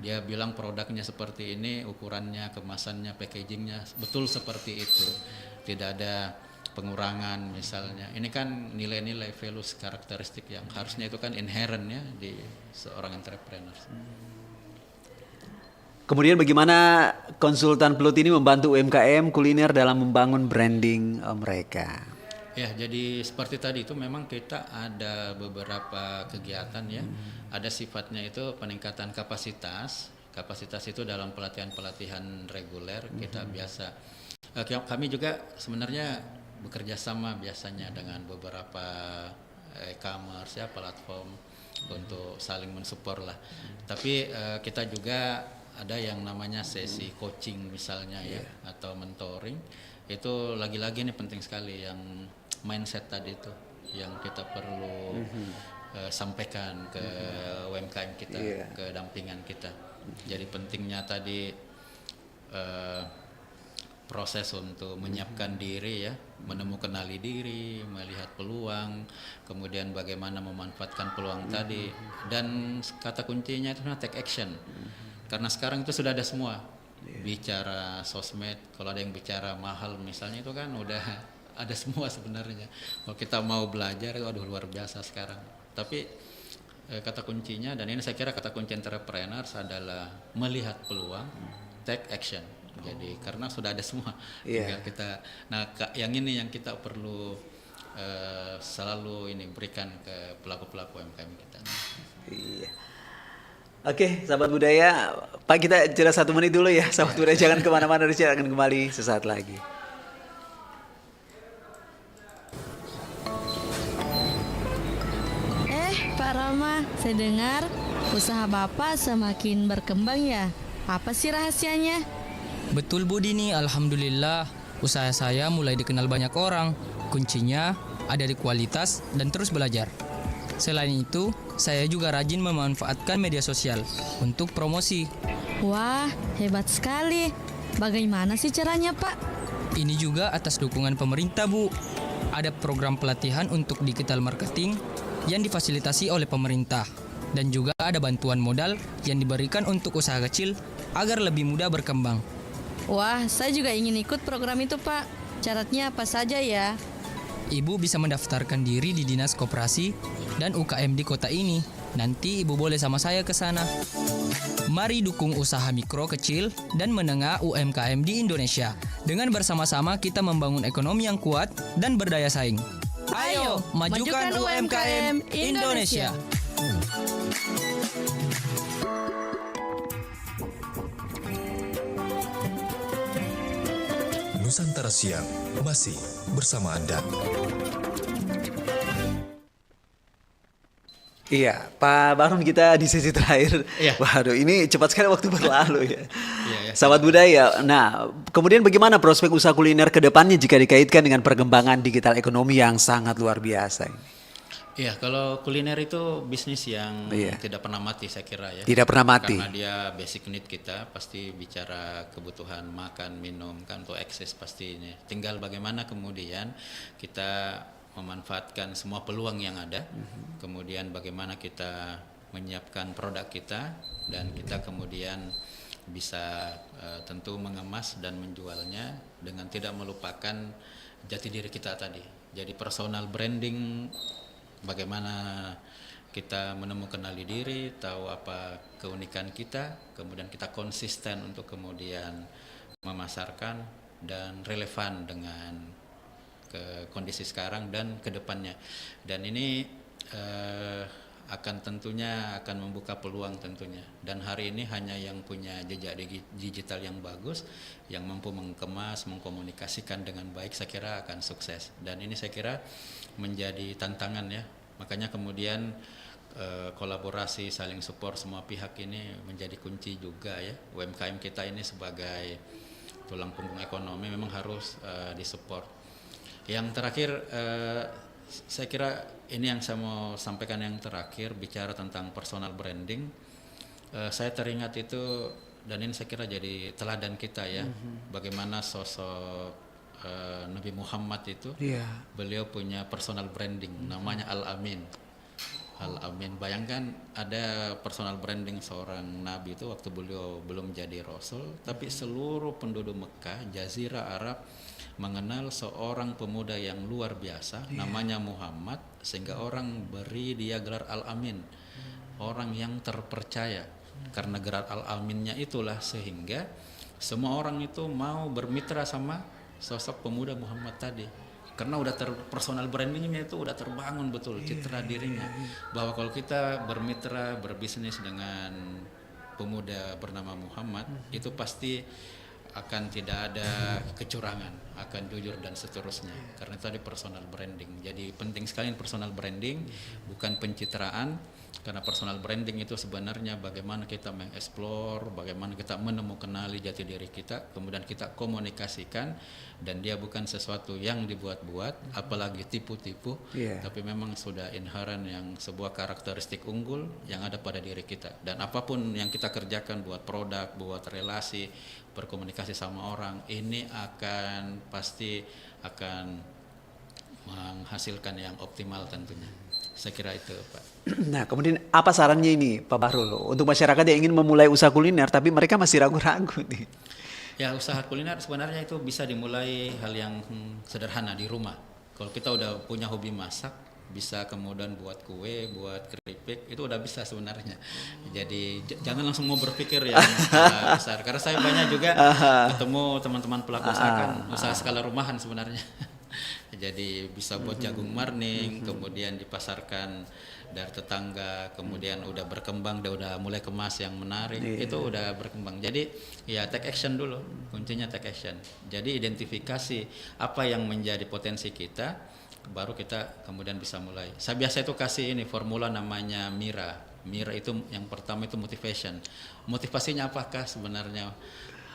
D: Dia bilang produknya seperti ini, ukurannya, kemasannya, packagingnya betul seperti itu. Tidak ada pengurangan misalnya. Ini kan nilai-nilai values, karakteristik yang harusnya itu kan inherent ya di seorang entrepreneur.
C: Kemudian bagaimana konsultan PLUT ini membantu UMKM kuliner dalam membangun branding mereka?
D: Ya, jadi seperti tadi itu memang kita ada beberapa kegiatan ya. Ada sifatnya itu peningkatan kapasitas. Kapasitas itu dalam pelatihan-pelatihan reguler kita biasa. Kami juga sebenarnya bekerja sama biasanya dengan beberapa e-commerce ya, platform untuk saling mensupport lah. Tapi kita juga ada yang namanya sesi coaching misalnya ya, atau mentoring. Itu lagi-lagi ini penting sekali yang mindset tadi itu yang kita perlu sampaikan ke UMKM kita, ke dampingan kita. Jadi pentingnya tadi proses untuk menyiapkan diri ya, menemukan kenali diri, melihat peluang, kemudian bagaimana memanfaatkan peluang tadi, dan kata kuncinya itu take action. Karena sekarang itu sudah ada semua. Bicara sosmed, kalau ada yang bicara mahal misalnya itu kan udah ada semua sebenarnya. Kalau kita mau belajar itu aduh luar biasa sekarang. Tapi kata kuncinya, dan ini saya kira kata kunci entrepreneurs adalah melihat peluang, take action. Jadi karena sudah ada semua, tinggal kita. Nah, yang ini yang kita perlu selalu ini berikan ke pelaku-pelaku UMKM kita.
C: Iya. Oke, sahabat budaya, Pak kita jeda 1 menit dulu ya, sahabat budaya jangan kemana-mana, Richard akan kembali sesaat lagi.
H: Pak Rama, saya dengar usaha Bapak semakin berkembang ya. Apa sih rahasianya?
I: Betul Bu Dini, alhamdulillah usaha saya mulai dikenal banyak orang. Kuncinya ada di kualitas dan terus belajar. Selain itu, saya juga rajin memanfaatkan media sosial untuk promosi.
H: Wah, hebat sekali. Bagaimana sih caranya, Pak?
I: Ini juga atas dukungan pemerintah, Bu. Ada program pelatihan untuk digital marketing yang difasilitasi oleh pemerintah. Dan juga ada bantuan modal yang diberikan untuk usaha kecil agar lebih mudah berkembang.
H: Wah, saya juga ingin ikut program itu, Pak. Syaratnya apa saja ya?
I: Ibu bisa mendaftarkan diri di Dinas Koperasi dan UKM di kota ini. Nanti Ibu boleh sama saya ke sana. Mari dukung usaha mikro, kecil, dan menengah UMKM di Indonesia. Dengan bersama-sama kita membangun ekonomi yang kuat dan berdaya saing. Ayo, majukan UMKM Indonesia.
J: Nusantara Siang masih bersama Anda.
C: Iya, Pak Bahrun kita di sesi terakhir.
D: Iya.
C: Waduh, ini cepat sekali waktu berlalu ya.
D: Iya.
C: Sahabat budaya. Nah, kemudian bagaimana prospek usaha kuliner ke depannya jika dikaitkan dengan perkembangan digital ekonomi yang sangat luar biasa ini?
D: Iya, kalau kuliner itu bisnis yang tidak pernah mati saya kira ya.
C: Tidak pernah mati.
D: Karena dia basic need kita, pasti bicara kebutuhan makan, minum kan untuk akses pasti ini. Tinggal bagaimana kemudian kita memanfaatkan semua peluang yang ada. Kemudian bagaimana kita menyiapkan produk kita dan kita kemudian bisa tentu mengemas dan menjualnya dengan tidak melupakan jati diri kita tadi. Jadi personal branding, bagaimana kita menemukan kenali diri, tahu apa keunikan kita, kemudian kita konsisten untuk kemudian memasarkan dan relevan dengan ke kondisi sekarang dan ke depannya. Dan ini akan tentunya akan membuka peluang tentunya. Dan hari ini hanya yang punya jejak digital yang bagus, yang mampu mengemas, mengkomunikasikan dengan baik, saya kira akan sukses. Dan ini saya kira menjadi tantangan ya. Makanya kemudian kolaborasi, saling support semua pihak ini menjadi kunci juga ya. UMKM kita ini sebagai tulang punggung ekonomi memang harus disupport. Yang terakhir saya kira ini yang saya mau sampaikan yang terakhir, bicara tentang personal branding. Saya teringat itu, dan ini saya kira jadi teladan kita ya, bagaimana sosok Nabi Muhammad itu, beliau punya personal branding, namanya Al-Amin. Al-Amin, bayangkan ada personal branding seorang Nabi itu waktu beliau belum jadi Rasul, tapi seluruh penduduk Mekah, Jazirah Arab mengenal seorang pemuda yang luar biasa, namanya Muhammad, sehingga orang beri dia gelar Al-Amin, orang yang terpercaya. Karena gelar Al-Aminnya itulah sehingga semua orang itu mau bermitra sama sosok pemuda Muhammad tadi. karena udah personal brandingnya itu udah terbangun betul citra dirinya, bahwa kalau kita bermitra berbisnis dengan pemuda bernama Muhammad itu pasti akan tidak ada kecurangan, akan jujur dan seterusnya. Karena tadi personal branding. Jadi penting sekali personal branding, bukan pencitraan. Karena personal branding itu sebenarnya bagaimana kita mengeksplor, bagaimana kita menemukan jati diri kita, kemudian kita komunikasikan, dan dia bukan sesuatu yang dibuat-buat, apalagi tipu-tipu, tapi memang sudah inherent yang sebuah karakteristik unggul yang ada pada diri kita. Dan apapun yang kita kerjakan, buat produk, buat relasi, berkomunikasi sama orang, ini pasti akan menghasilkan yang optimal tentunya. Saya kira itu, Pak.
C: Nah, kemudian apa sarannya ini, Pak Bahrul, untuk masyarakat yang ingin memulai usaha kuliner tapi mereka masih ragu-ragu nih?
D: Ya, usaha kuliner sebenarnya itu bisa dimulai hal yang sederhana di rumah. Kalau kita udah punya hobi masak, bisa kemudian buat kue, buat keripik, itu udah bisa sebenarnya. Jadi jangan langsung mau berpikir yang besar. Karena saya banyak juga ketemu teman-teman pelaku usaha skala rumahan sebenarnya. Jadi bisa buat jagung marning, kemudian dipasarkan dari tetangga, kemudian udah berkembang, udah mulai kemas yang menarik, itu udah berkembang. Jadi ya take action dulu, kuncinya take action. Jadi identifikasi apa yang menjadi potensi kita, baru kita kemudian bisa mulai. Saya biasa itu kasih ini formula namanya MIRA. MIRA itu yang pertama itu motivation. Motivasinya apakah sebenarnya?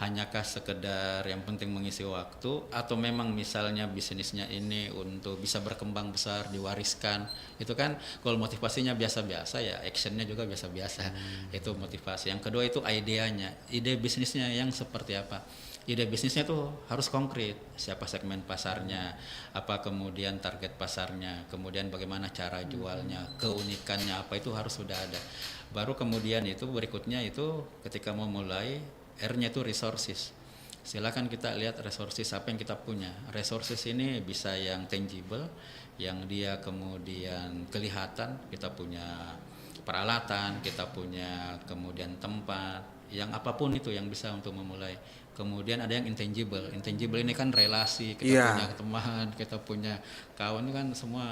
D: Hanyakah sekedar yang penting mengisi waktu, atau memang misalnya bisnisnya ini untuk bisa berkembang besar, diwariskan, itu kan kalau motivasinya biasa-biasa ya actionnya juga biasa-biasa. Itu motivasi. Yang kedua itu ideanya, ide bisnisnya yang seperti apa. Ide bisnisnya tuh harus konkret, siapa segmen pasarnya, apa kemudian target pasarnya, kemudian bagaimana cara jualnya, keunikannya apa, itu harus sudah ada. Baru kemudian itu berikutnya itu ketika mau mulai, R-nya itu resources. Silakan kita lihat resources apa yang kita punya. Resources ini bisa yang tangible, yang dia kemudian kelihatan, kita punya peralatan, kita punya kemudian tempat, yang apapun itu yang bisa untuk memulai. Kemudian ada yang intangible. Intangible ini kan relasi, kita punya teman, kita punya kawan, itu kan semua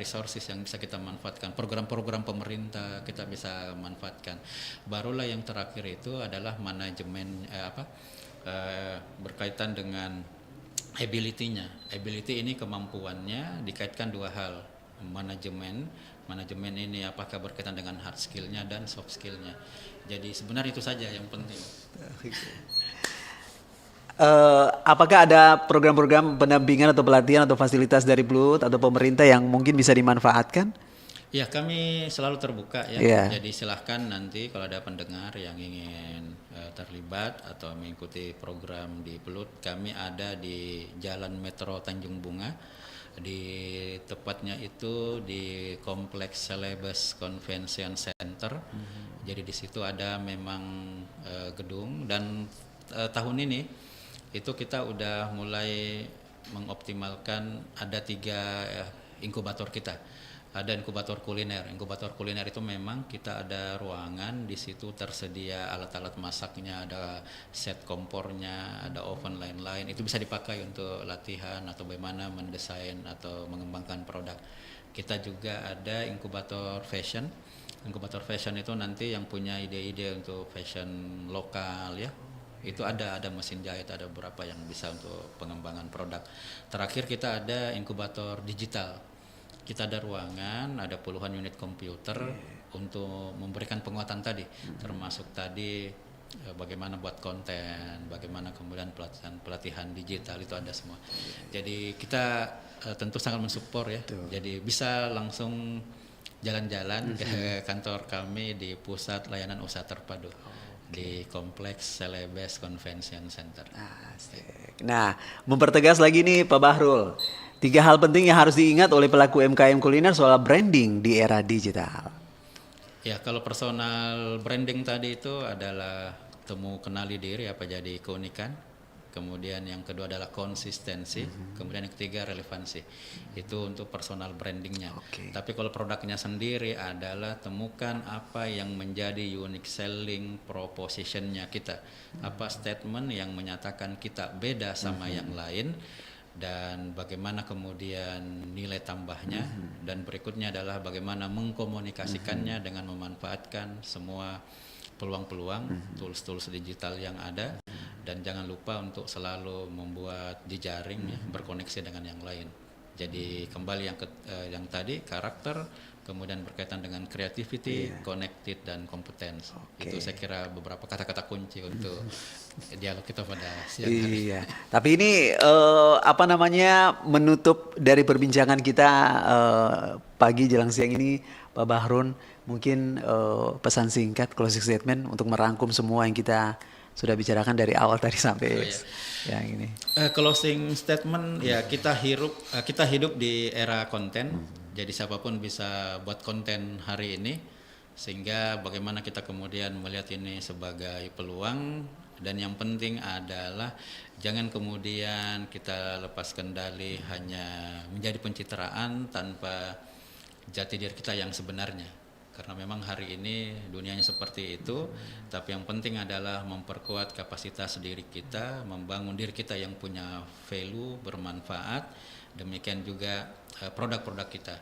D: resources yang bisa kita manfaatkan. Program-program pemerintah kita bisa manfaatkan. Barulah yang terakhir itu adalah manajemen berkaitan dengan ability-nya. Ability ini kemampuannya dikaitkan dua hal. Manajemen ini apakah berkaitan dengan hard skill-nya dan soft skill-nya. Jadi sebenarnya itu saja yang penting.
C: Apakah ada program-program pendampingan atau pelatihan atau fasilitas dari Bluth atau pemerintah yang mungkin bisa dimanfaatkan?
D: Ya, kami selalu terbuka ya. Jadi silahkan nanti kalau ada pendengar yang ingin terlibat atau mengikuti program di Bluth, kami ada di Jalan Metro Tanjung Bunga, di tepatnya itu di Kompleks Celebes Convention Center. Jadi di situ ada memang gedung, dan tahun ini itu kita udah mulai mengoptimalkan ada 3 inkubator kita. Ada inkubator kuliner. Inkubator kuliner itu memang kita ada ruangan, di situ tersedia alat-alat masaknya, ada set kompornya, ada oven lain-lain. Itu bisa dipakai untuk latihan atau bagaimana mendesain atau mengembangkan produk. Kita juga ada inkubator fashion. Inkubator fashion itu nanti yang punya ide-ide untuk fashion lokal ya. Itu ada mesin jahit, ada beberapa yang bisa untuk pengembangan produk. Terakhir kita ada inkubator digital. Kita ada ruangan, ada puluhan unit komputer untuk memberikan penguatan tadi, termasuk tadi bagaimana buat konten, bagaimana kemudian pelatihan digital, itu ada semua. Jadi kita tentu sangat mensupport ya. Jadi bisa langsung jalan-jalan ke kantor kami di Pusat Layanan Usaha Terpadu. Di Kompleks Celebes Convention Center.
C: Nah, mempertegas lagi nih Pak Bahrul, 3 hal penting yang harus diingat oleh pelaku UMKM kuliner soal branding di era digital.
D: Ya, kalau personal branding tadi itu adalah kenali diri, apa jadi keunikan. Kemudian yang kedua adalah konsistensi, kemudian yang ketiga relevansi. Itu untuk personal brandingnya. Tapi kalau produknya sendiri adalah temukan apa yang menjadi unique selling propositionnya kita. Apa statement yang menyatakan kita beda sama yang lain, dan bagaimana kemudian nilai tambahnya, dan berikutnya adalah bagaimana mengkomunikasikannya dengan memanfaatkan semua peluang-peluang tools-tools digital yang ada, dan jangan lupa untuk selalu membuat jejaring ya, berkoneksi dengan yang lain. Jadi kembali yang tadi karakter, kemudian berkaitan dengan creativity, connected, dan competence. Itu saya kira beberapa kata-kata kunci untuk dialog kita pada siang hari.
C: Iya. Tapi ini menutup dari perbincangan kita pagi jelang siang ini, Pak Bahrun, mungkin pesan singkat, closing statement untuk merangkum semua yang kita sudah bicarakan dari awal tadi sampai yang ini.
D: Closing statement ya, kita hidup di era konten. Jadi siapapun bisa buat konten hari ini, sehingga bagaimana kita kemudian melihat ini sebagai peluang, dan yang penting adalah jangan kemudian kita lepas kendali hanya menjadi pencitraan tanpa jati diri kita yang sebenarnya. Karena memang hari ini dunianya seperti itu, tapi yang penting adalah memperkuat kapasitas diri kita, membangun diri kita yang punya value, bermanfaat, demikian juga produk-produk kita.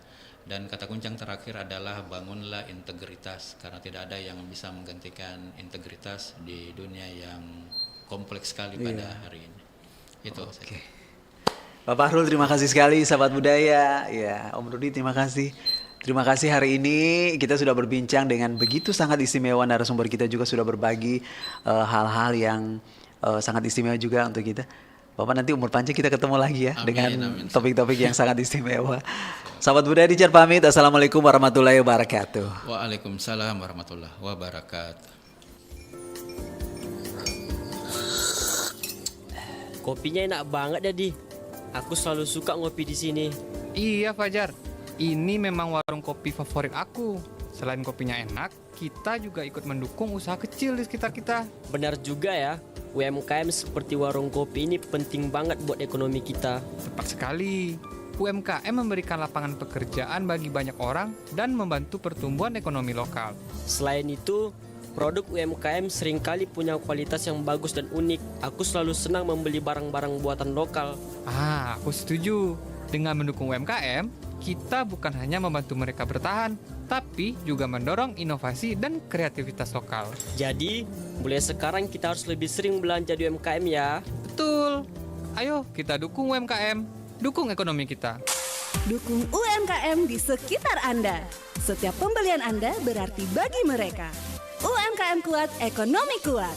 D: Dan kata kunci yang terakhir adalah bangunlah integritas, karena tidak ada yang bisa menggantikan integritas di dunia yang kompleks sekali pada hari ini. Itu.
C: Oke. Pak Bahrul, terima kasih sekali, sahabat budaya. Ya, Om Rudi, terima kasih. Terima kasih, hari ini kita sudah berbincang dengan begitu sangat istimewa, narasumber kita juga sudah berbagi hal-hal yang sangat istimewa juga untuk kita. Bapak, nanti umur panjang kita ketemu lagi ya, dengan topik-topik yang sangat istimewa. Sahabat budaya Dijar pamit. Assalamualaikum warahmatullahi wabarakatuh.
D: Waalaikumsalam warahmatullahi wabarakatuh.
K: Kopinya enak banget jadi. Aku selalu suka ngopi di sini.
L: Iya Fajar, ini memang warung kopi favorit aku. Selain kopinya enak, kita juga ikut mendukung usaha kecil di sekitar kita.
K: Benar juga ya, UMKM seperti warung kopi ini penting banget buat ekonomi kita.
L: Tepat sekali. UMKM memberikan lapangan pekerjaan bagi banyak orang dan membantu pertumbuhan ekonomi lokal.
K: Selain itu, produk UMKM seringkali punya kualitas yang bagus dan unik. Aku selalu senang membeli barang-barang buatan lokal.
L: Aku setuju. Dengan mendukung UMKM, kita bukan hanya membantu mereka bertahan, tapi juga mendorong inovasi dan kreativitas lokal.
K: Jadi, mulai sekarang kita harus lebih sering belanja di UMKM ya.
L: Betul. Ayo kita dukung UMKM, dukung ekonomi kita.
M: Dukung UMKM di sekitar Anda. Setiap pembelian Anda berarti bagi mereka. UMKM kuat, ekonomi kuat.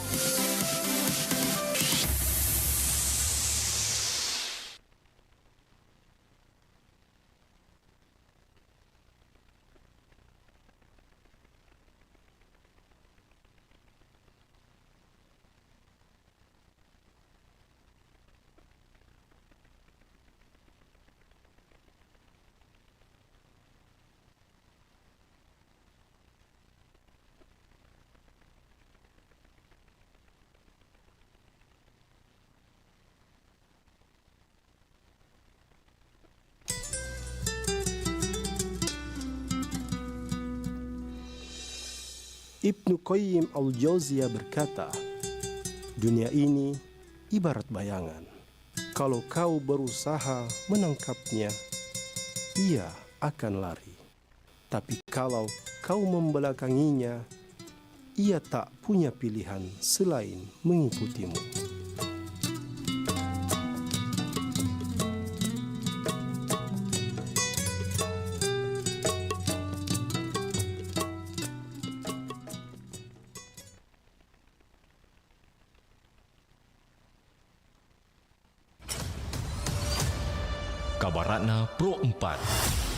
N: Ibnu Qayyim al-Jauziyah berkata, dunia ini ibarat bayangan. Kalau kau berusaha menangkapnya, ia akan lari. Tapi kalau kau membelakanginya, ia tak punya pilihan selain mengikutimu.
A: Kabaratna Pro 4.